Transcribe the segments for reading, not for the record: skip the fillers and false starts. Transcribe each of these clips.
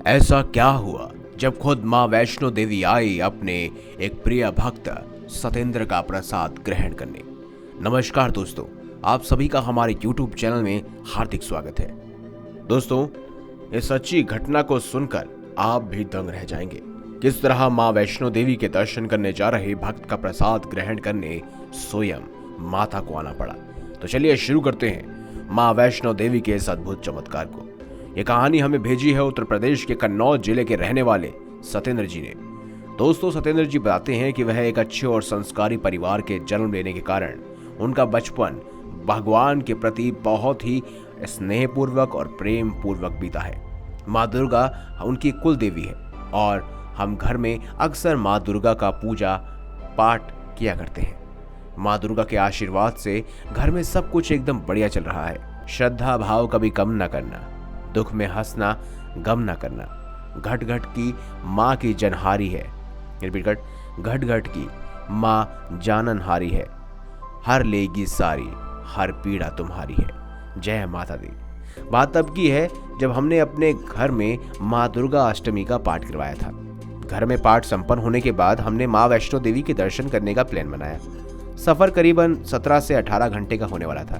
ऐसा क्या हुआ जब खुद मां वैष्णो देवी आई अपने एक प्रिय भक्त सतेंद्र का प्रसाद ग्रहण करने। नमस्कार दोस्तों, आप सभी का हमारे YouTube चैनल में हार्दिक स्वागत है। दोस्तों, इस सच्ची घटना को सुनकर आप भी दंग रह जाएंगे। किस तरह मां वैष्णो देवी के दर्शन करने जा रहे भक्त का प्रसाद ग्रहण करने स्वयं माता को आना पड़ा। तो चलिए शुरू करते हैं मां वैष्णो देवी के इस अद्भुत चमत्कार को। ये कहानी हमें भेजी है उत्तर प्रदेश के कन्नौज जिले के रहने वाले सतेंद्र जी ने। दोस्तों, सतेंद्र जी बताते हैं कि वह एक अच्छे और संस्कारी परिवार के जन्म लेने के कारण उनका बचपन भगवान के प्रति बहुत ही स्नेहपूर्वक और प्रेम पूर्वक बीता है। माँ दुर्गा उनकी कुल देवी है और हम घर में अक्सर माँ दुर्गा का पूजा पाठ किया करते हैं। माँ दुर्गा के आशीर्वाद से घर में सब कुछ एकदम बढ़िया चल रहा है। श्रद्धा भाव कभी कम न करना, दुख में हंसना, गम न करना। घट घट की माँ की जनहारी है। घट घट की माँ जाननहारी है। हर लेगी सारी, हर पीड़ा तुम्हारी है। जय माता दी। बात तब की है जब हमने अपने घर में माँ दुर्गा अष्टमी का पाठ करवाया था। घर में पाठ संपन्न होने के बाद हमने माँ वैष्णो देवी के दर्शन करने का प्लान बनाया। सफर करीबन 17 से 18 घंटे का होने वाला था,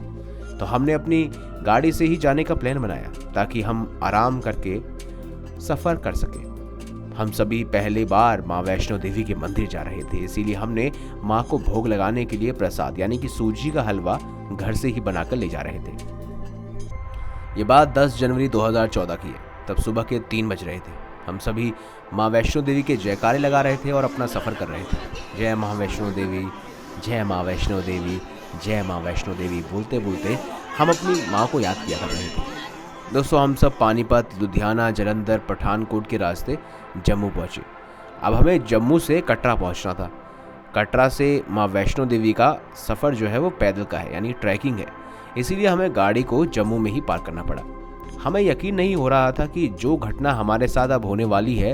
तो हमने अपनी गाड़ी से ही जाने का प्लान बनाया ताकि हम आराम करके सफर कर सके। हम सभी पहली बार माँ वैष्णो देवी के मंदिर जा रहे थे, इसीलिए हमने माँ को भोग लगाने के लिए प्रसाद यानी कि सूजी का हलवा घर से ही बनाकर ले जा रहे थे। ये बात 10 जनवरी 2014 की है। तब सुबह के 3 बज रहे थे। हम सभी माँ वैष्णो देवी के जयकारे लगा रहे थे और अपना सफर कर रहे थे। जय माँ वैष्णो देवी, जय माँ वैष्णो देवी, जय माँ वैष्णो देवी बोलते बोलते हम अपनी माँ को याद किया कर रहे थे। दोस्तों, हम सब पानीपत, लुधियाना, जालंधर, पठानकोट के रास्ते जम्मू पहुँचे। अब हमें जम्मू से कटरा पहुँचना था। कटरा से माँ वैष्णो देवी का सफ़र जो है वो पैदल का है यानी ट्रैकिंग है, इसीलिए हमें गाड़ी को जम्मू में ही पार्क करना पड़ा। हमें यकीन नहीं हो रहा था कि जो घटना हमारे साथ अब होने वाली है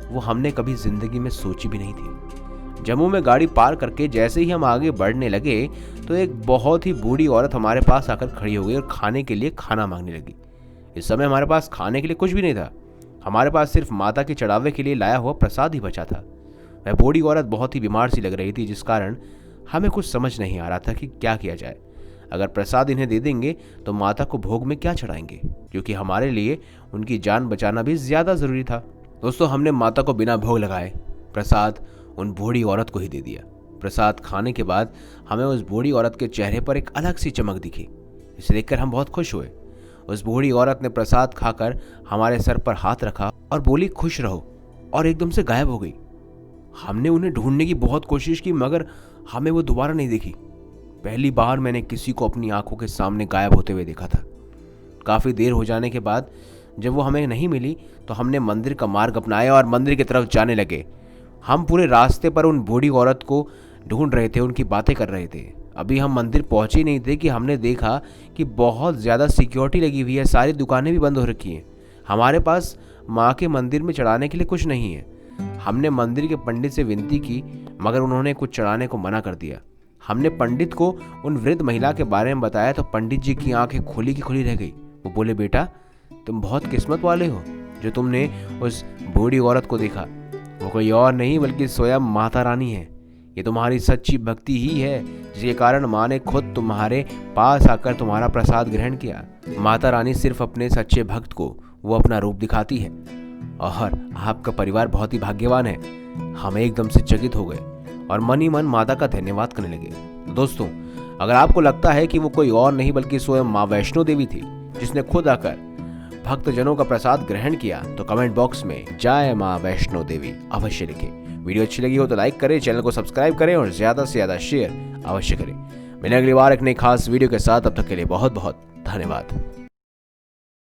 वो हमने कभी ज़िंदगी में सोची भी नहीं थी। जम्मू में गाड़ी पार करके जैसे ही हम आगे बढ़ने लगे तो एक बहुत ही बूढ़ी औरत हमारे पास आकर खड़ी हो गई और खाने के लिए खाना मांगने लगी। इस समय हमारे पास खाने के लिए कुछ भी नहीं था। हमारे पास सिर्फ माता के चढ़ावे के लिए लाया हुआ प्रसाद ही बचा था। वह बूढ़ी औरत बहुत ही बीमार सी लग रही थी, जिस कारण हमें कुछ समझ नहीं आ रहा था कि क्या किया जाए। अगर प्रसाद इन्हें दे देंगे तो माता को भोग में क्या चढ़ाएंगे, क्योंकि हमारे लिए उनकी जान बचाना भी ज़्यादा ज़रूरी था। दोस्तों, हमने माता को बिना भोग लगाए प्रसाद उन बूढ़ी औरत को ही दे दिया। प्रसाद खाने के बाद हमें उस बूढ़ी औरत के चेहरे पर एक अलग सी चमक दिखी। इसे देखकर हम बहुत खुश हुए। उस बूढ़ी औरत ने प्रसाद खाकर हमारे सर पर हाथ रखा और बोली, खुश रहो, और एकदम से गायब हो गई। हमने उन्हें ढूंढने की बहुत कोशिश की, मगर हमें वो दोबारा नहीं दिखी। पहली बार मैंने किसी को अपनी आंखों के सामने गायब होते हुए देखा था। काफ़ी देर हो जाने के बाद जब वो हमें नहीं मिली तो हमने मंदिर का मार्ग अपनाया और मंदिर की तरफ जाने लगे। हम पूरे रास्ते पर उन बूढ़ी औरत को ढूंढ रहे थे, उनकी बातें कर रहे थे। अभी हम मंदिर पहुंचे ही नहीं थे कि हमने देखा कि बहुत ज़्यादा सिक्योरिटी लगी हुई है, सारी दुकानें भी बंद हो रखी हैं। हमारे पास माँ के मंदिर में चढ़ाने के लिए कुछ नहीं है। हमने मंदिर के पंडित से विनती की, मगर उन्होंने कुछ चढ़ाने को मना कर दिया। हमने पंडित को उन वृद्ध महिला के बारे में बताया तो पंडित जी की आंखें खुली की खुली रह गई। वो बोले, बेटा, तुम बहुत किस्मत वाले हो जो तुमने उस बूढ़ी औरत को देखा। वो कोई और नहीं बल्कि स्वयं माता रानी है। ये तुम्हारी सच्ची भक्ति ही है जिसके कारण माँ ने खुद तुम्हारे पास आकर तुम्हारा प्रसाद ग्रहण किया। माता रानी सिर्फ अपने सच्चे भक्त को वो अपना रूप दिखाती है और आपका परिवार बहुत ही भाग्यवान है। हम एकदम से चकित हो गए और मन ही मन माता का धन्यवाद करने लगे। तो दोस्तों, अगर आपको लगता है कि वो कोई और नहीं बल्कि स्वयं माँ वैष्णो देवी थी जिसने खुद आकर भक्तजनों का प्रसाद ग्रहण किया, तो कमेंट बॉक्स में जय माँ वैष्णो देवी अवश्य लिखें। वीडियो अच्छी लगी हो तो लाइक करें, चैनल को सब्सक्राइब करें और ज़्यादा से ज़्यादा शेयर अवश्य करें। मिलेंगे अगली बार एक नई खास वीडियो के साथ। अब तक के लिए बहुत बहुत धन्यवाद।